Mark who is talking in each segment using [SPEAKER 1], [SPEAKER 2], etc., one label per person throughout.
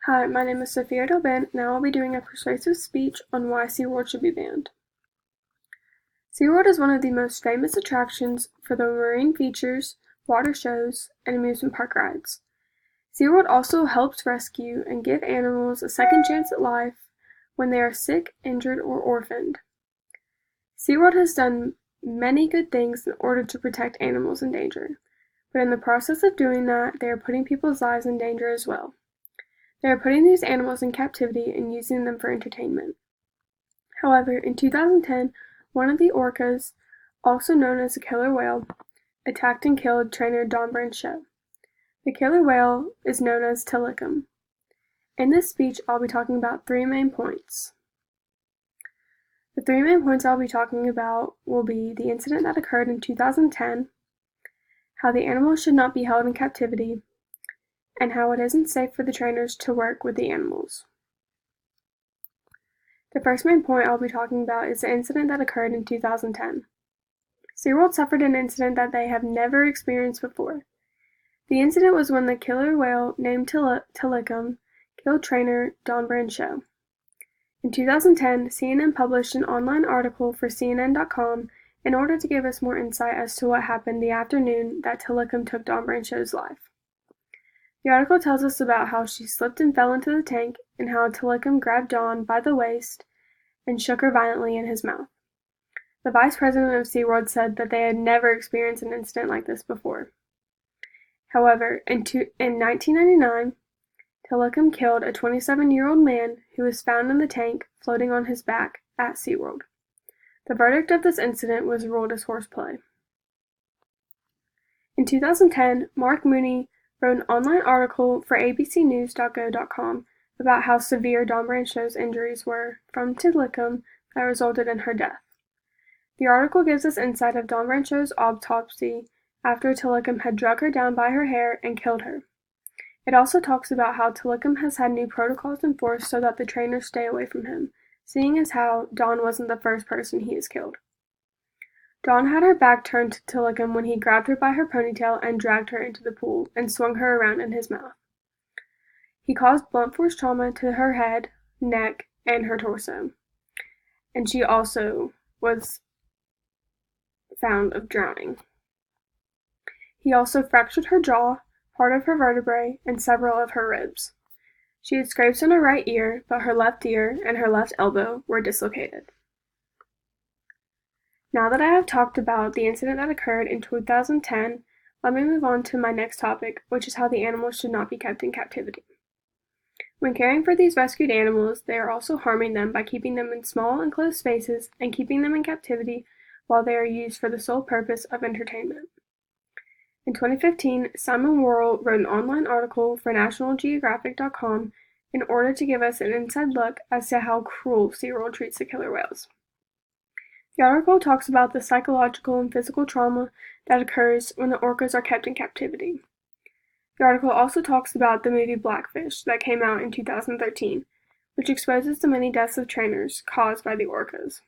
[SPEAKER 1] Hi, my name is Sophia Dobin. Now I'll be doing a persuasive speech on why SeaWorld should be banned. SeaWorld is one of the most famous attractions for the marine features, water shows, and amusement park rides. SeaWorld also helps rescue and give animals a second chance at life when they are sick, injured, or orphaned. SeaWorld has done many good things in order to protect animals in danger, but in the process of doing that, they are putting people's lives in danger as well. They are putting these animals in captivity and using them for entertainment. However, in 2010, one of the orcas, also known as a killer whale, attacked and killed trainer Don Brancheau. The killer whale is known as Tilikum. In this speech, I'll be talking about three main points. The three main points I'll be talking about will be the incident that occurred in 2010, how the animals should not be held in captivity, and how it isn't safe for the trainers to work with the animals. The first main point I'll be talking about is the incident that occurred in 2010. SeaWorld suffered an incident that they have never experienced before. The incident was when the killer whale named Tilikum killed trainer Don Brancheau. In 2010, CNN published an online article for CNN.com in order to give us more insight as to what happened the afternoon that Tilikum took Don Brancheau's life. The article tells us about how she slipped and fell into the tank, and how Tilikum grabbed Dawn by the waist and shook her violently in his mouth. The vice president of SeaWorld said that they had never experienced an incident like this before. However, in 1999, Tilikum killed a 27-year-old man who was found in the tank floating on his back at SeaWorld. The verdict of this incident was ruled as horseplay. In 2010, Mark Mooney wrote an online article for abcnews.go.com about how severe Don Brancheau's injuries were from Tilikum that resulted in her death. The article gives us insight of Don Brancheau's autopsy after Tilikum had drug her down by her hair and killed her. It also talks about how Tilikum has had new protocols enforced so that the trainers stay away from him, seeing as how Don wasn't the first person he has killed. Dawn had her back turned to Tilikum when he grabbed her by her ponytail and dragged her into the pool and swung her around in his mouth. He caused blunt force trauma to her head, neck, and her torso, and she also was found of drowning. He also fractured her jaw, part of her vertebrae, and several of her ribs. She had scrapes in her right ear, but her left ear and her left elbow were dislocated. Now that I have talked about the incident that occurred in 2010, let me move on to my next topic, which is how the animals should not be kept in captivity. When caring for these rescued animals, they are also harming them by keeping them in small enclosed spaces and keeping them in captivity while they are used for the sole purpose of entertainment. In 2015, Simon Worrell wrote an online article for NationalGeographic.com in order to give us an inside look as to how cruel SeaWorld treats the killer whales. The article talks about the psychological and physical trauma that occurs when the orcas are kept in captivity. The article also talks about the movie Blackfish that came out in 2013, which exposes the many deaths of trainers caused by the orcas.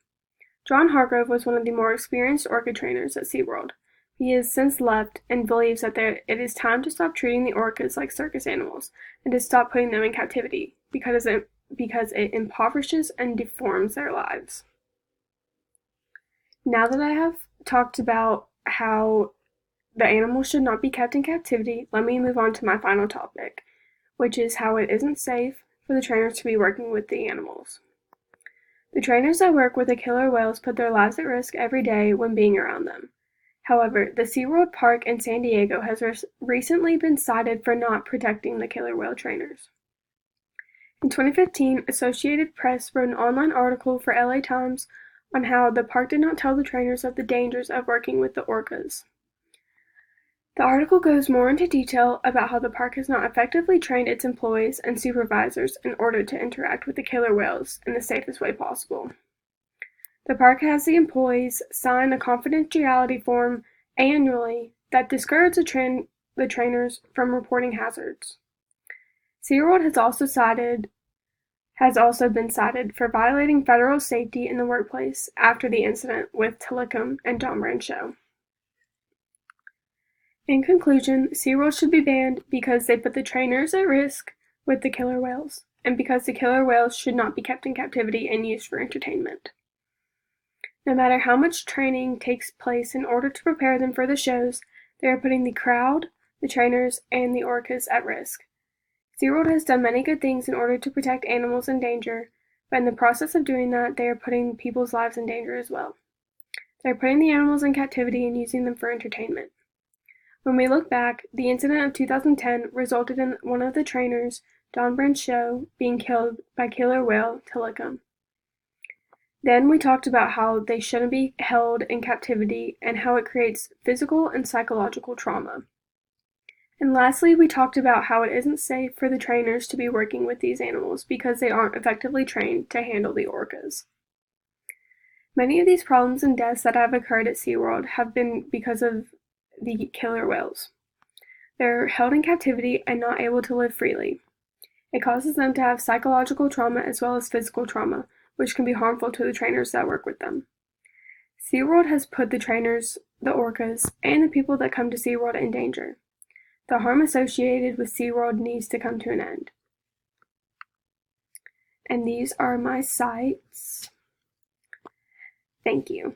[SPEAKER 1] John Hargrove was one of the more experienced orca trainers at SeaWorld. He has since left and believes that it is time to stop treating the orcas like circus animals and to stop putting them in captivity because it impoverishes and deforms their lives. Now that I have talked about how the animals should not be kept in captivity, let me move on to my final topic, which is how it isn't safe for the trainers to be working with the animals. The trainers that work with the killer whales put their lives at risk every day when being around them. However, the SeaWorld Park in San Diego has recently been cited for not protecting the killer whale trainers. In 2015, Associated Press wrote an online article for LA Times on how the park did not tell the trainers of the dangers of working with the orcas. The article goes more into detail about how the park has not effectively trained its employees and supervisors in order to interact with the killer whales in the safest way possible. The park has the employees sign a confidentiality form annually that discourages the trainers from reporting hazards. SeaWorld has also been cited for violating federal safety in the workplace after the incident with Tilikum and Don Brancheau. In conclusion, SeaWorld should be banned because they put the trainers at risk, with the killer whales, and because the killer whales should not be kept in captivity and used for entertainment. No matter how much training takes place in order to prepare them for the shows, they are putting the crowd, the trainers, and the orcas at risk. SeaWorld has done many good things in order to protect animals in danger, but in the process of doing that, they are putting people's lives in danger as well. They are putting the animals in captivity and using them for entertainment. When we look back, the incident of 2010 resulted in one of the trainers, Don Brancheau, being killed by killer whale Tilikum. Then we talked about how they shouldn't be held in captivity and how it creates physical and psychological trauma. And lastly, we talked about how it isn't safe for the trainers to be working with these animals because they aren't effectively trained to handle the orcas. Many of these problems and deaths that have occurred at SeaWorld have been because of the killer whales. They're held in captivity and not able to live freely. It causes them to have psychological trauma as well as physical trauma, which can be harmful to the trainers that work with them. SeaWorld has put the trainers, the orcas, and the people that come to SeaWorld in danger. The harm associated with SeaWorld needs to come to an end. And these are my sites. Thank you.